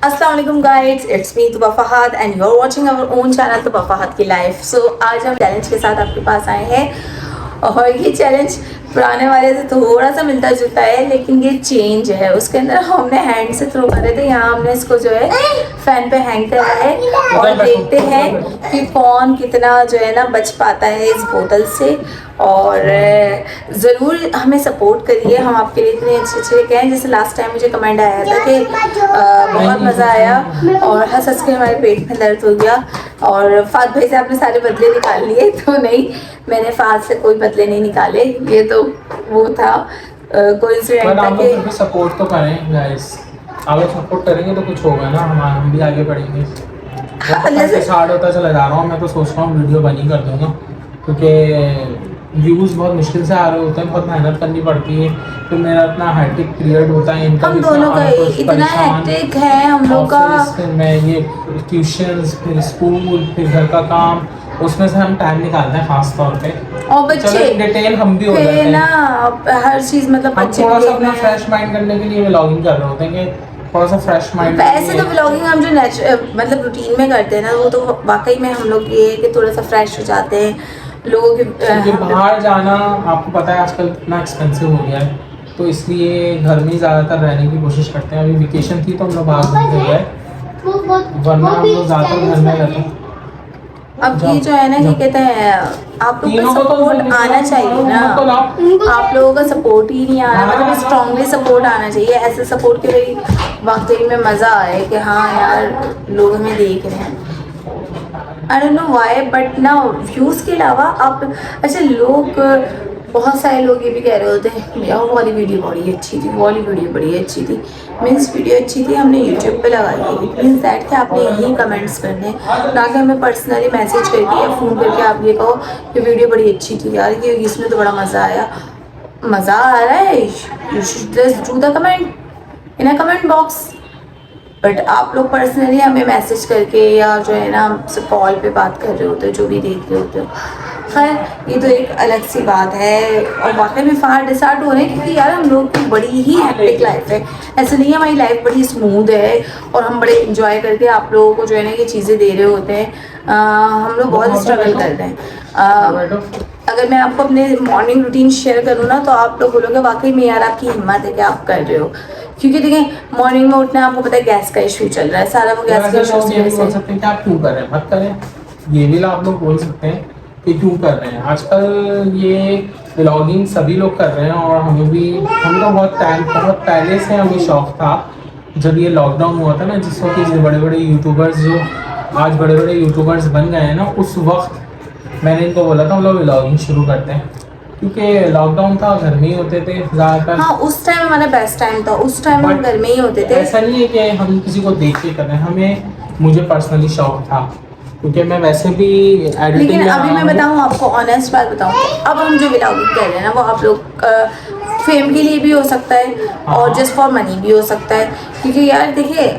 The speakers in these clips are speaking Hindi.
अस्सलाम वालेकुम guides, it's me Tuba Fahad and you are watching our own channel Tuba Fahad की लाइफ। सो आज हम चैलेंज के साथ आपके पास आए हैं और ये चैलेंज पुराने वाले से थोड़ा सा मिलता जुलता है, लेकिन ये चेंज है। उसके अंदर हमने हैंड से थ्रो करे थे, यहाँ हमने इसको जो है फैन पे हैंग करा है और देखते हैं कि कौन कितना जो है ना बच पाता है इस बोतल से। और ज़रूर हमें सपोर्ट करिए, हम आपके लिए इतने अच्छे अच्छे लेके आए। जैसे लास्ट टाइम मुझे कमेंट आया था कि बहुत मज़ा आया और हंस हंस के हमारे पेट में दर्द हो गया और फाद भाई से आपने सारे बदले निकाल लिए। तो नहीं, मैंने फाद से कोई बदले नहीं निकाले, ये तो वो था कोइंसिडेंट था कि सपोर्ट तो करें गाइस। अगर सपोर्ट करेंगे तो कुछ होगा ना, हम भी आगे बढ़ेंगे। स्टार्ट होता चला जा रहा हूँ, मैं तो सोच रहा हूँ वीडियो बनी कर दूँगा, क्योंकि व्यूज़ बहुत मुश्किल से आ रहे होते हैं, बहुत मेहनत करनी पड़ती है। फिर मेरा इतना हैट्रिक पीरियड होता है, इनका हम दोनों का इतना हैट्रिक है हम लोग का। फिर मैं ये ट्यूशंस, फिर स्कूल, फिर घर का काम, उसमें से हम टाइम निकालते हैं खास तौर पे। और बच्चे डिटेल हम भी हो जाते हैं ना, हर चीज़ मतलब हम बच्चे थोड़ा सा अपना फ्रेश माइंड करने के लिए व्लॉगिंग कर रहे होते हैं कि थोड़ा सा फ्रेश माइंड। वैसे तो व्लॉगिंग हम जो मतलब रूटीन में करते हैं ना, वो तो वाकई में हम लोग ये कि थोड़ा सा फ्रेश हो जाते हैं लोगों के। बाहर जाना आपको पता है आजकल कितना एक्सपेंसिव हो गया है, तो इसलिए घर में ही ज़्यादातर रहने की कोशिश करते हैं। अभी वेकेशन थी तो हम लोग बाहर घूमते गए, वरना हम लोग ज़्यादातर घर में रहते हैं। अब ये जो है ना, ये कहते हैं आप लोगों का सपोर्ट आना चाहिए ना, आप लोगों का सपोर्ट ही नहीं आ रहा, मतलब स्ट्रांगली सपोर्ट आना चाहिए। ऐसे सपोर्ट के लिए वाकई में मज़ा आए कि हाँ यार लोग हमें देख रहे हैं। I don't know why, but ना व्यूज़ के अलावा आप अच्छा लोग, बहुत सारे लोग ये भी कह रहे होते हैं यार वो वाली वीडियो बड़ी अच्छी थी, वो वाली वीडियो बड़ी अच्छी थी। मीन्स वीडियो अच्छी थी हमने यूट्यूब पे लगाई है, इट मीन्स दैट कि आपने यही कमेंट्स करने, ना कि हमें पर्सनली मैसेज करके या फ़ोन करके आप ये कहो कि वीडियो बड़ी अच्छी थी यार, कि इसमें तो बड़ा मज़ा आया। मज़ा आ रहा है, you should just do the comment in a comment box. But आप लोग पर्सनली हमें मैसेज करके या जो है ना हमसे कॉल पे बात कर रहे होते हो, जो भी देख रहे होते हो, खैर ये तो एक अलग सी बात है। और वाकई में फार डिसार्ट हो रहे हैं क्योंकि यार हम लोग की बड़ी ही हैक्टिक लाइफ है। ऐसे नहीं है हमारी लाइफ बड़ी स्मूथ है और हम बड़े इंजॉय करके आप लोगों को जो है ना ये चीज़ें दे रहे होते हैं। हम लोग बहुत स्ट्रगल कर रहे हैं। अगर मैं आपको अपने मॉर्निंग रूटीन शेयर करूँ ना, तो आप लोग बोलोगे वाकई में यार आपकी हिम्मत है कि आप कर रहे हो। क्योंकि देखें मॉर्निंग में उठना, आपको पता है गैस का इशू चल रहा है, सारा वो गैस का इशू ये भी बोल सकते हैं कि आप क्यों कर रहे हैं, मत करें। ये भी आप लोग बोल सकते हैं कि क्यों कर रहे हैं। आजकल ये व्लॉगिंग सभी लोग कर रहे हैं और हमें भी, हम तो बहुत पहले से हमें शौक था। जब ये लॉकडाउन हुआ था ना, जिस वक्त ये बड़े बड़े यूट्यूबर्स जो आज बड़े बड़े यूट्यूबर्स बन गए हैं ना, उस वक्त मैंने इनको बोला था हम लोग व्लॉगिंग शुरू करते हैं, क्योंकि लॉकडाउन था, घर में ही होते थे ज़्यादातर। हाँ, उस टाइम हमारा बेस्ट टाइम था, उस टाइम हम घर में ही होते थे। ऐसा नहीं है कि हम किसी को देख के कर रहे हैं, मुझे पर्सनली शौक था, क्योंकि मैं वैसे भी एडिटिंग। लेकिन अभी मैं बताऊँ आपको, ऑनेस्ट बात बताऊँ, अब हम जो व्लॉगिंग कर रहे हैं ना, वो आप लोग फेम के लिए भी हो सकता है और जस्ट फॉर मनी भी हो सकता है। क्योंकि यार देखिए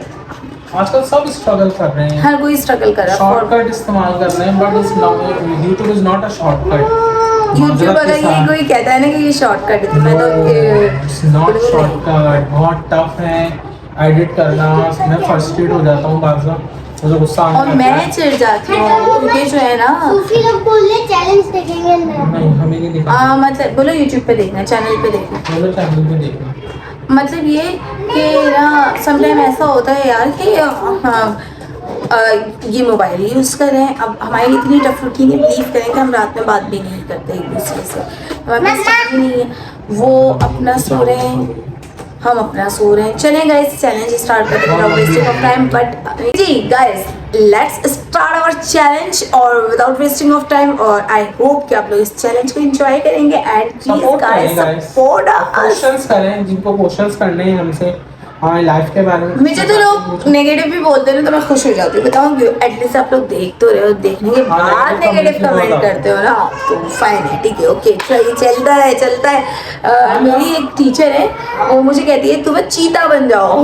आजकल सब स्ट्रगल कर रहे हैं, हर कोई स्ट्रगल कर रहा है, शॉर्टकट इस्तेमाल कर रहे हैं, but YouTube is not a shortcut. YouTube अगर ये कोई कहता है ना कि ये शॉर्टकट है, तो मैं तो नॉट शॉर्टकट, बहुत टफ है एडिट करना। मैं फ्रस्ट्रेट हो जाता हूँ बार बार, मुझे गुस्सा आता है और मैं चिढ़ जाती हूँ क्योंकि जो है ना सूफी लोग बोल रहे चैलेंज देखेंगे। नहीं, हमें नहीं दिखा। मतलब बोलो यूट्यूब पे देखना, चैनल पे देखना, बोलो चैनल पे देखना। मतलब ये कि ना समटाइम ऐसा होता है यार कि ये मोबाइल यूज़ कर रहे हैं। अब हमारी इतनी टफ रूटीन है, बिलीव करें कि हम रात में बात भी नहीं करते एक दूसरे से, हमारे पास टाइम ही नहीं है। वो अपना सो रहे हैं, हम अपना सो रहे हैं। चलें गाइस चैलेंज स्टार्ट करते हैं without wasting of time. But जी guys, let's start our challenge और विदाउट वेस्टिंग ऑफ टाइम। और आई होप कि आप लोग इस चैलेंज को एंजॉय करेंगे and please guys support us. Questions करें, जिनको क्वेश्चंस करने हैं हमसे हमारी लाइफ के बारे में। मुझे तो लोग नेगेटिव भी बोलते हैं ना, तो मैं खुश हो जाती हूँ। बताऊँ क्यों? एटलीस्ट आप लोग देख तो रहे हो, देखने के बाद नेगेटिव कमेंट करते हो ना, तो फाइन है, ठीक है, ओके, चलिए चलता है चलता है। मेरी एक टीचर है, वो मुझे कहती है तुम्हें चीता बन जाओ।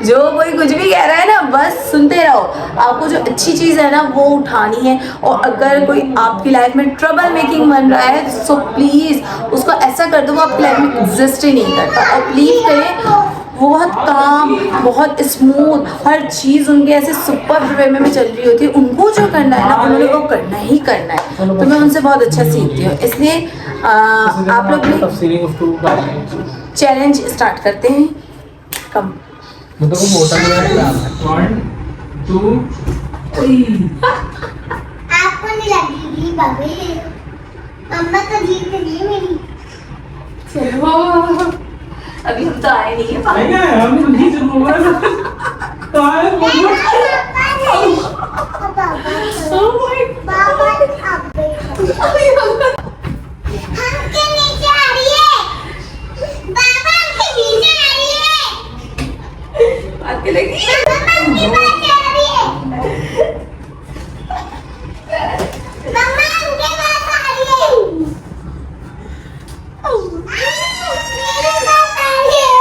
जो कोई कुछ भी कह रहा है ना, बस सुनते रहो। आपको जो अच्छी चीज़ है ना वो उठानी है। और अगर कोई आपकी लाइफ में ट्रबल मेकिंग बन रहा है, सो प्लीज़ उसको ऐसा कर दो वो आपकी लाइफ में एग्जिस्ट ही नहीं करता। और बिलीव करें वो बहुत काम, बहुत स्मूथ, हर चीज़ उनके ऐसे सुपर वे में चल रही होती है। उनको जो करना है ना, उन्होंने वो करना ही करना है। तो मैं उनसे बहुत अच्छा सीखती हूँ। इसलिए आप लोग भी चैलेंज स्टार्ट करते हैं। कम मतलब वो मोटा नहीं है। 1 2 आपको नहीं लगेगी बाबी, अम्मा तो जीत गई मेरी। चलो अभी हम तो आए नहीं है। नहीं है, हम तो नहीं चल मोबाइल तो आए मोबाइल। बाबा हमके नीचे आ रही है, बाबा हमके नीचे आ रही है, आके लगी मम्मा हमके पास आ रही है, मम्मा हमके पास आ रही है, मेरे पास आ रही है।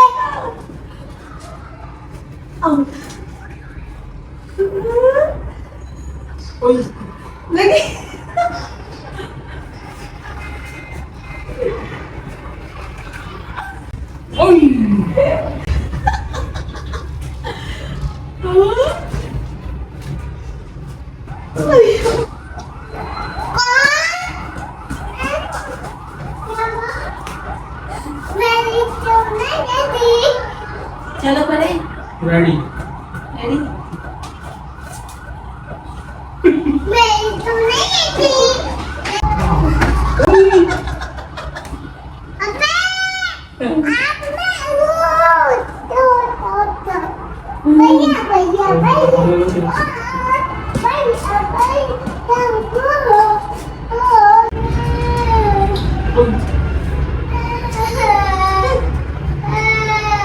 लगी चलो बड़े रेडी रेडी।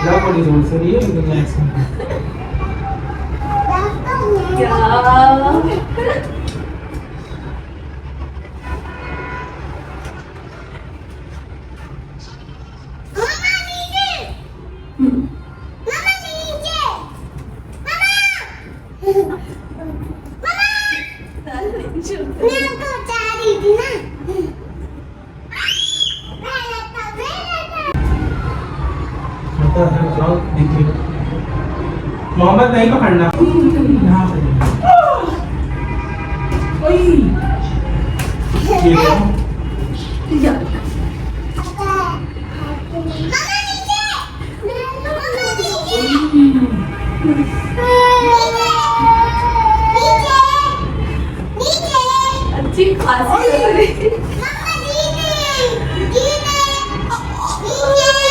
क्या बड़ी जोर से रही है लेकिन ऐसे मोहम्मद नहीं पकड़ना यहाँ पे ये देखो। अच्छी खासी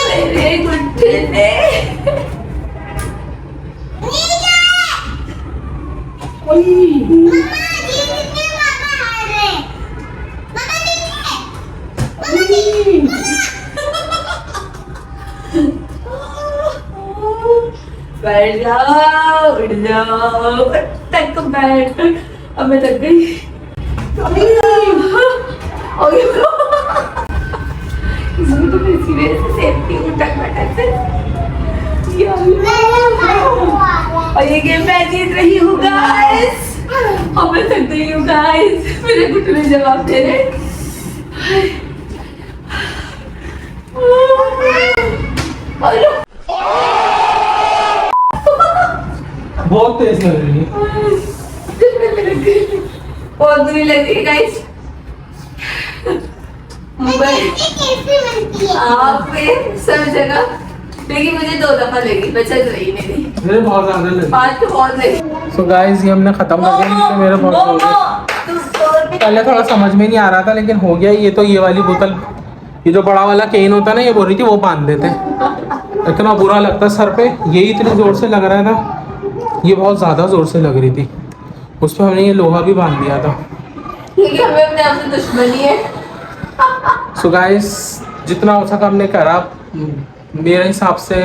मेरे घुटने बैठ जाओ, उठ जाओ, तक बैठ। अब मैं थक गई। इसमें तो मैं सीरियस सेफ्टी उठक बैठक से और ये गेम मैं जीत रही हूँ गाइस। अब मैं थक गई हूँ गाइस, मेरे घुटने जवाब दे रहे। बहुत तेज लग रही है। बहुत बुरी लग रही है गाइस। आप पे सब जगह, लेकिन मुझे 2 दफा लगी, बचत रही मेरी। मेरे बहुत ज्यादा लगी। 5 तो बहुत लगी। सो गाइस ये हमने खत्म कर दिया क्योंकि मेरे बहुत हो गए। पहले थोड़ा समझ में नहीं आ रहा था लेकिन हो गया। ये तो ये वाली बोतल, ये जो बड़ा वाला केन होता है ना, ये बोल रही थी वो बांध देते। इतना बुरा लगता सर पे, ये इतनी जोर से लग रहा था, ये बहुत ज़्यादा ज़ोर से लग रही थी। उस पर हमने ये लोहा भी बांध दिया था क्योंकि हमें अपने आप से दुश्मनी है। सो गाइस जितना हो सका हमने करा। मेरे हिसाब से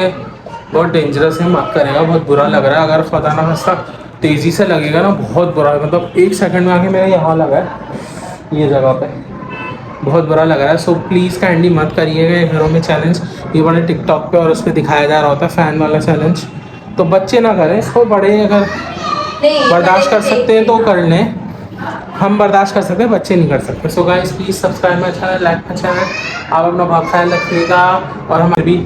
बहुत डेंजरस है, मत करेगा, बहुत बुरा लग रहा है। अगर खुदा ना खास्ता तेज़ी से लगेगा ना, बहुत बुरा, मतलब 1 सेकंड में आके मेरे यहाँ लगा है, ये जगह पे बहुत बुरा लग रहा है। सो प्लीज़ काइंडली मत करिएगा घरों में चैलेंज। ये बड़े टिकटॉक पे और उस पर दिखाया जा रहा होता है फ़ैन वाला चैलेंज, तो बच्चे ना करें इसको, बड़े अगर बर्दाश्त कर सकते हैं तो कर लें। हम बर्दाश्त कर सकते हैं, बच्चे नहीं कर सकते। So guys please subscribe my channel, like my channel. आप अपना बहुत ख्याल रखिएगा और हमारे भी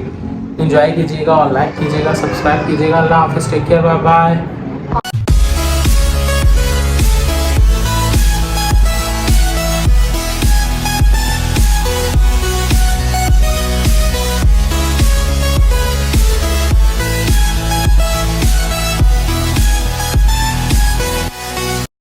एंजॉय कीजिएगा और लाइक कीजिएगा, सब्सक्राइब कीजिएगा। अल्लाह हाफिज़, टेक केयर, बाय बाय।